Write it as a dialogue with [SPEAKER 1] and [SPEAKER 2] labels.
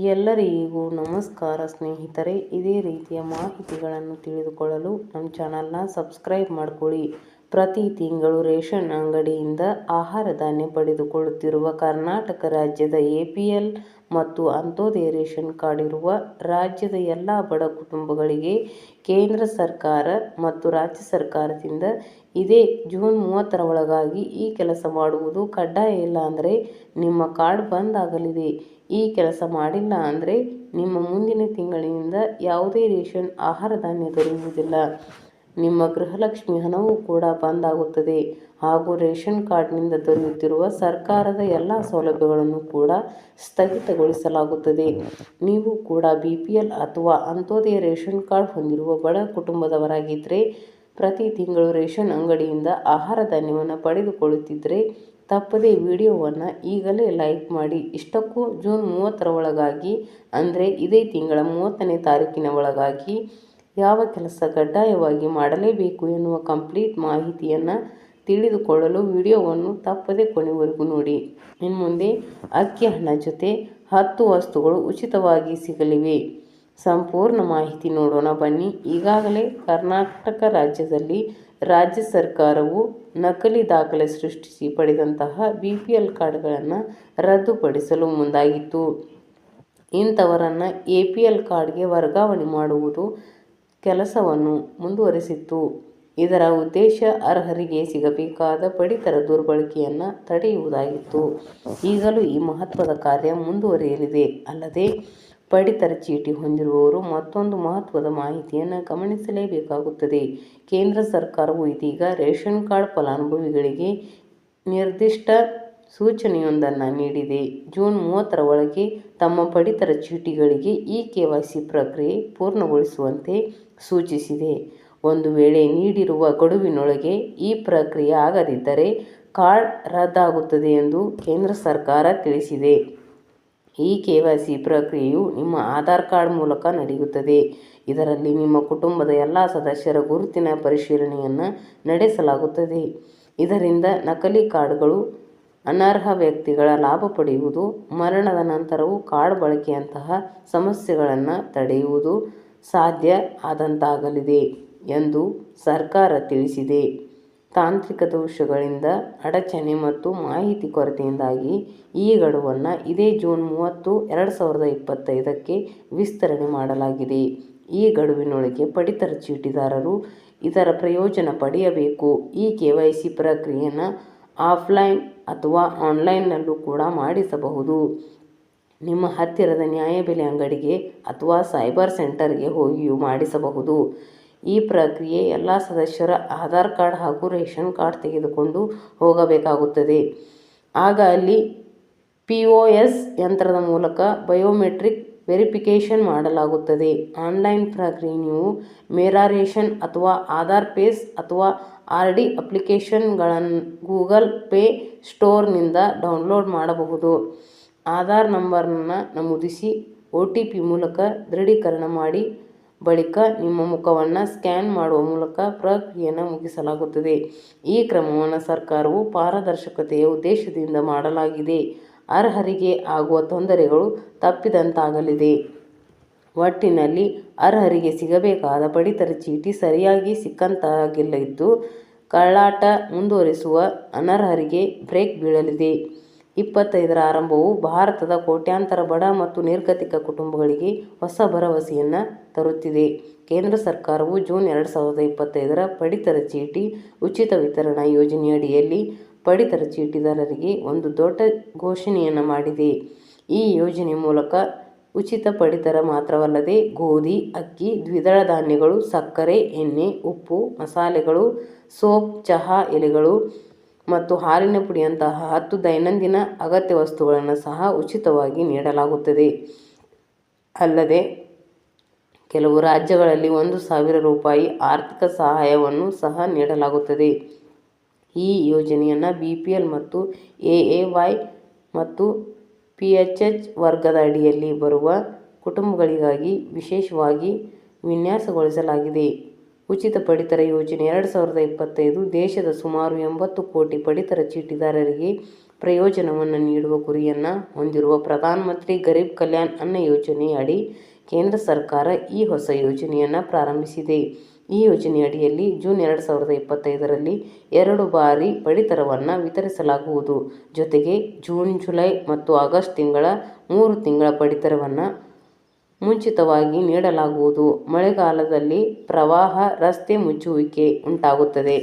[SPEAKER 1] ಎಲ್ಲರಿಗೂ ನಮಸ್ಕಾರ ಸ್ನೇಹಿತರೆ. ಇದೇ ರೀತಿಯ ಮಾಹಿತಿಗಳನ್ನು ತಿಳಿದುಕೊಳ್ಳಲು ನಮ್ಮ ಚಾನಲ್ನ ಸಬ್ಸ್ಕ್ರೈಬ್ ಮಾಡ್ಕೊಳ್ಳಿ. ಪ್ರತಿ ತಿಂಗಳು ರೇಷನ್ ಅಂಗಡಿಯಿಂದ ಆಹಾರ ಧಾನ್ಯ ಪಡೆದುಕೊಳ್ಳುತ್ತಿರುವ ಕರ್ನಾಟಕ ರಾಜ್ಯದ APL ಮತ್ತು ಅಂತ್ಯೋದಯ ರೇಷನ್ ಕಾರ್ಡ್ ಇರುವ ರಾಜ್ಯದ ಎಲ್ಲ ಬಡ ಕುಟುಂಬಗಳಿಗೆ ಕೇಂದ್ರ ಸರ್ಕಾರ ಮತ್ತು ರಾಜ್ಯ ಸರ್ಕಾರದಿಂದ ಇದೇ ಜೂನ್ 30ರ ಒಳಗಾಗಿ ಈ ಕೆಲಸ ಮಾಡುವುದು ಕಡ್ಡಾಯ. ಇಲ್ಲ ಅಂದರೆ ನಿಮ್ಮ ಕಾರ್ಡ್ ಬಂದ್ ಆಗಲಿದೆ. ಈ ಕೆಲಸ ಮಾಡಿಲ್ಲ ಅಂದರೆ ನಿಮ್ಮ ಮುಂದಿನ ತಿಂಗಳಿನಿಂದ ಯಾವುದೇ ರೇಷನ್ ಆಹಾರ ಧಾನ್ಯ ದೊರೆಯುವುದಿಲ್ಲ. ನಿಮ್ಮ ಗೃಹಲಕ್ಷ್ಮಿ ಹಣವೂ ಕೂಡ ಬಂದ್ ಆಗುತ್ತದೆ ಹಾಗೂ ರೇಷನ್ ಕಾರ್ಡ್ನಿಂದ ದೊರೆಯುತ್ತಿರುವ ಸರ್ಕಾರದ ಎಲ್ಲ ಸೌಲಭ್ಯಗಳನ್ನು ಕೂಡ ಸ್ಥಗಿತಗೊಳಿಸಲಾಗುತ್ತದೆ. ನೀವು ಕೂಡ BPL ಅಥವಾ ಅಂತ್ಯೋದಯ ರೇಷನ್ ಕಾರ್ಡ್ ಹೊಂದಿರುವ ಬಡ ಕುಟುಂಬದವರಾಗಿದ್ದರೆ, ಪ್ರತಿ ತಿಂಗಳು ರೇಷನ್ ಅಂಗಡಿಯಿಂದ ಆಹಾರ ಧಾನ್ಯವನ್ನು ಪಡೆದುಕೊಳ್ಳುತ್ತಿದ್ದರೆ ತಪ್ಪದೇ ವಿಡಿಯೋವನ್ನು ಈಗಲೇ ಲೈಕ್ ಮಾಡಿ. ಇಷ್ಟಕ್ಕೂ ಜೂನ್ 30ರ ಒಳಗಾಗಿ ಅಂದರೆ ಇದೇ ತಿಂಗಳ 30ನೇ ತಾರೀಕಿನ ಒಳಗಾಗಿ ಯಾವ ಕೆಲಸ ಕಡ್ಡಾಯವಾಗಿ ಮಾಡಲೇಬೇಕು ಎನ್ನುವ ಕಂಪ್ಲೀಟ್ ಮಾಹಿತಿಯನ್ನು ತಿಳಿದುಕೊಳ್ಳಲು ವಿಡಿಯೋವನ್ನು ತಪ್ಪದೇ ಕೊನೆವರೆಗೂ ನೋಡಿ. ಇನ್ನು ಮುಂದೆ ಅಕ್ಕಿ ಹಣ ಜೊತೆ 10 ವಸ್ತುಗಳು ಉಚಿತವಾಗಿ ಸಿಗಲಿವೆ. ಸಂಪೂರ್ಣ ಮಾಹಿತಿ ನೋಡೋಣ ಬನ್ನಿ. ಈಗಾಗಲೇ ಕರ್ನಾಟಕ ರಾಜ್ಯದಲ್ಲಿ ರಾಜ್ಯ ಸರ್ಕಾರವು ನಕಲಿ ದಾಖಲೆ ಸೃಷ್ಟಿಸಿ ಪಡೆದಂತಹ BPL ಕಾರ್ಡ್ಗಳನ್ನು ರದ್ದುಪಡಿಸಲು ಮುಂದಾಗಿತ್ತು. ಇಂಥವರನ್ನು APL ಕಾರ್ಡ್ಗೆ ವರ್ಗಾವಣೆ ಮಾಡುವುದು ಕೆಲಸವನ್ನು ಮುಂದುವರೆಸಿತ್ತು. ಇದರ ಉದ್ದೇಶ ಅರ್ಹರಿಗೆ ಸಿಗಬೇಕಾದ ಪಡಿತರ ದುರ್ಬಳಕೆಯನ್ನು ತಡೆಯುವುದಾಗಿತ್ತು. ಈಗಲೂ ಈ ಮಹತ್ವದ ಕಾರ್ಯ ಮುಂದುವರಿಯಲಿದೆ. ಅಲ್ಲದೆ ಪಡಿತರ ಚೀಟಿ ಹೊಂದಿರುವವರು ಮತ್ತೊಂದು ಮಹತ್ವದ ಮಾಹಿತಿಯನ್ನು ಗಮನಿಸಲೇಬೇಕಾಗುತ್ತದೆ. ಕೇಂದ್ರ ಸರ್ಕಾರವು ಇದೀಗ ರೇಷನ್ ಕಾರ್ಡ್ ಫಲಾನುಭವಿಗಳಿಗೆ ನಿರ್ದಿಷ್ಟ ಸೂಚನೆಯೊಂದನ್ನು ನೀಡಿದೆ. ಜೂನ್ 30ರ ಒಳಗೆ ತಮ್ಮ ಪಡಿತರ ಚೀಟಿಗಳಿಗೆ KYC ಪ್ರಕ್ರಿಯೆ ಪೂರ್ಣಗೊಳಿಸುವಂತೆ ಸೂಚಿಸಿದೆ. ಒಂದು ವೇಳೆ ನೀಡಿರುವ ಗಡುವಿನೊಳಗೆ ಈ ಪ್ರಕ್ರಿಯೆ ಆಗದಿದ್ದರೆ ಕಾರ್ಡ್ ರದ್ದಾಗುತ್ತದೆ ಎಂದು ಕೇಂದ್ರ ಸರ್ಕಾರ ತಿಳಿಸಿದೆ. ಈ KYC ಪ್ರಕ್ರಿಯೆಯು ನಿಮ್ಮ ಆಧಾರ್ ಕಾರ್ಡ್ ಮೂಲಕ ನಡೆಯುತ್ತದೆ. ಇದರಲ್ಲಿ ನಿಮ್ಮ ಕುಟುಂಬದ ಎಲ್ಲ ಸದಸ್ಯರ ಗುರುತಿನ ಪರಿಶೀಲನೆಯನ್ನು ನಡೆಸಲಾಗುತ್ತದೆ. ಇದರಿಂದ ನಕಲಿ ಕಾರ್ಡ್ಗಳು, ಅನರ್ಹ ವ್ಯಕ್ತಿಗಳ ಲಾಭ ಪಡೆಯುವುದು, ಮರಣದ ನಂತರವೂ ಕಾರ್ಡ್ ಬಳಕೆಯಂತಹ ಸಮಸ್ಯೆಗಳನ್ನು ತಡೆಯುವುದು ಸಾಧ್ಯ ಆದಂತಾಗಲಿದೆ ಎಂದು ಸರ್ಕಾರ ತಿಳಿಸಿದೆ. ತಾಂತ್ರಿಕ ದೋಷಗಳಿಂದ ಅಡಚಣೆ ಮತ್ತು ಮಾಹಿತಿ ಕೊರತೆಯಿಂದಾಗಿ ಈ ಗಡುವನ್ನು ಇದೇ ಜೂನ್ 30, 2025ಕ್ಕೆ ವಿಸ್ತರಣೆ ಮಾಡಲಾಗಿದೆ. ಈ ಗಡುವಿನೊಳಗೆ ಪಡಿತರ ಚೀಟಿದಾರರು ಇದರ ಪ್ರಯೋಜನ ಪಡೆಯಬೇಕು. ಈ KYC ಪ್ರಕ್ರಿಯೆಯನ್ನು ಆಫ್ಲೈನ್ ಅಥವಾ ಆನ್ಲೈನ್ನಲ್ಲೂ ಕೂಡ ಮಾಡಿಸಬಹುದು. ನಿಮ್ಮ ಹತ್ತಿರದ ನ್ಯಾಯಬೆಲೆ ಅಂಗಡಿಗೆ ಅಥವಾ ಸೈಬರ್ ಸೆಂಟರ್ಗೆ ಹೋಗಿಯೂ ಮಾಡಿಸಬಹುದು. ಈ ಪ್ರಕ್ರಿಯೆ ಎಲ್ಲ ಸದಸ್ಯರ ಆಧಾರ್ ಕಾರ್ಡ್ ಹಾಗೂ ರೇಷನ್ ಕಾರ್ಡ್ ತೆಗೆದುಕೊಂಡು ಹೋಗಬೇಕಾಗುತ್ತದೆ. ಆಗ ಅಲ್ಲಿ POS ಯಂತ್ರದ ಮೂಲಕ ಬಯೋಮೆಟ್ರಿಕ್ ವೆರಿಫಿಕೇಷನ್ ಮಾಡಲಾಗುತ್ತದೆ. ಆನ್ಲೈನ್ ಪ್ರಕ್ರಿಯೆ ನೀವು ಮೇರಾ ರೇಷನ್ ಅಥವಾ ಆಧಾರ್ ಪೇಸ್ ಅಥವಾ RD ಅಪ್ಲಿಕೇಶನ್ಗಳನ್ನು ಗೂಗಲ್ ಪೇ ಸ್ಟೋರ್ನಿಂದ ಡೌನ್ಲೋಡ್ ಮಾಡಬಹುದು. ಆಧಾರ್ ನಂಬರನ್ನು ನಮೂದಿಸಿ OTP ಮೂಲಕ ದೃಢೀಕರಣ ಮಾಡಿ ಬಳಿಕ ನಿಮ್ಮ ಮುಖವನ್ನು ಸ್ಕ್ಯಾನ್ ಮಾಡುವ ಮೂಲಕ ಪ್ರಕ್ರಿಯೆಯನ್ನು ಮುಗಿಸಲಾಗುತ್ತದೆ. ಈ ಕ್ರಮವನ್ನು ಸರ್ಕಾರವು ಪಾರದರ್ಶಕತೆಯ ಉದ್ದೇಶದಿಂದ ಮಾಡಲಾಗಿದೆ. ಅರ್ಹರಿಗೆ ಆಗುವ ತೊಂದರೆಗಳು ತಪ್ಪಿದಂತಾಗಲಿದೆ. ಒಟ್ಟಿನಲ್ಲಿ ಅರ್ಹರಿಗೆ ಸಿಗಬೇಕಾದ ಪಡಿತರ ಚೀಟಿ ಸರಿಯಾಗಿ ಸಿಕ್ಕಂತಾಗಲಿದ್ದು, ಕಳ್ಳಾಟ ಮುಂದುವರಿಸುವ ಅನರ್ಹರಿಗೆ ಬ್ರೇಕ್ ಬೀಳಲಿದೆ. 25ರ ಆರಂಭವು ಭಾರತದ ಕೋಟ್ಯಾಂತರ ಬಡ ಮತ್ತು ನಿರ್ಗತಿಕ ಕುಟುಂಬಗಳಿಗೆ ಹೊಸ ಭರವಸೆಯನ್ನು ತರುತ್ತಿದೆ. ಕೇಂದ್ರ ಸರ್ಕಾರವು ಜೂನ್ 2025ರ ಪಡಿತರ ಚೀಟಿ ಉಚಿತ ವಿತರಣಾ ಯೋಜನೆಯಡಿಯಲ್ಲಿ ಪಡಿತರ ಚೀಟಿದಾರರಿಗೆ ಒಂದು ದೊಡ್ಡ ಘೋಷಣೆಯನ್ನು ಮಾಡಿದೆ. ಈ ಯೋಜನೆ ಮೂಲಕ ಉಚಿತ ಪಡಿತರ ಮಾತ್ರವಲ್ಲದೆ ಗೋಧಿ, ಅಕ್ಕಿ, ದ್ವಿದಳ ಧಾನ್ಯಗಳು, ಸಕ್ಕರೆ, ಎಣ್ಣೆ, ಉಪ್ಪು, ಮಸಾಲೆಗಳು, ಸೋಪ್, ಚಹಾ ಎಲೆಗಳು ಮತ್ತು ಹಾಲಿನ ಪುಡಿಯಂತಹ 10 ದೈನಂದಿನ ಅಗತ್ಯ ವಸ್ತುಗಳನ್ನು ಸಹ ಉಚಿತವಾಗಿ ನೀಡಲಾಗುತ್ತದೆ. ಅಲ್ಲದೆ ಕೆಲವು ರಾಜ್ಯಗಳಲ್ಲಿ 1,000 ರೂಪಾಯಿ ಆರ್ಥಿಕ ಸಹಾಯವನ್ನು ಸಹ ನೀಡಲಾಗುತ್ತದೆ. ಈ ಯೋಜನೆಯನ್ನು BPL ಮತ್ತು AAY ಮತ್ತು PHH ವರ್ಗದ ಅಡಿಯಲ್ಲಿ ಬರುವ ಕುಟುಂಬಗಳಿಗಾಗಿ ವಿಶೇಷವಾಗಿ ವಿನ್ಯಾಸಗೊಳಿಸಲಾಗಿದೆ. ಉಚಿತ ಪಡಿತರ ಯೋಜನೆ 2025 ದೇಶದ ಸುಮಾರು 80 ಕೋಟಿ ಪಡಿತರ ಚೀಟಿದಾರರಿಗೆ ಪ್ರಯೋಜನವನ್ನು ನೀಡುವ ಗುರಿಯನ್ನು ಹೊಂದಿರುವ ಪ್ರಧಾನಮಂತ್ರಿ ಗರೀಬ್ ಕಲ್ಯಾಣ್ ಅನ್ನ ಯೋಜನೆ ಅಡಿ ಕೇಂದ್ರ ಸರ್ಕಾರ ಈ ಹೊಸ ಯೋಜನೆಯನ್ನು ಪ್ರಾರಂಭಿಸಿದೆ. ಈ ಯೋಜನೆಯಡಿಯಲ್ಲಿ ಜೂನ್ 2025ರಲ್ಲಿ 2 ಬಾರಿ ಪಡಿತರವನ್ನು ವಿತರಿಸಲಾಗುವುದು. ಜೊತೆಗೆ ಜೂನ್, ಜುಲೈ ಮತ್ತು ಆಗಸ್ಟ್ ತಿಂಗಳ 3 ತಿಂಗಳ ಪಡಿತರವನ್ನು ಮುಂಚಿತವಾಗಿ ನೀಡಲಾಗುವುದು. ಮಳೆಗಾಲದಲ್ಲಿ ಪ್ರವಾಹ, ರಸ್ತೆ ಮುಚ್ಚುವಿಕೆ ಉಂಟಾಗುತ್ತದೆ.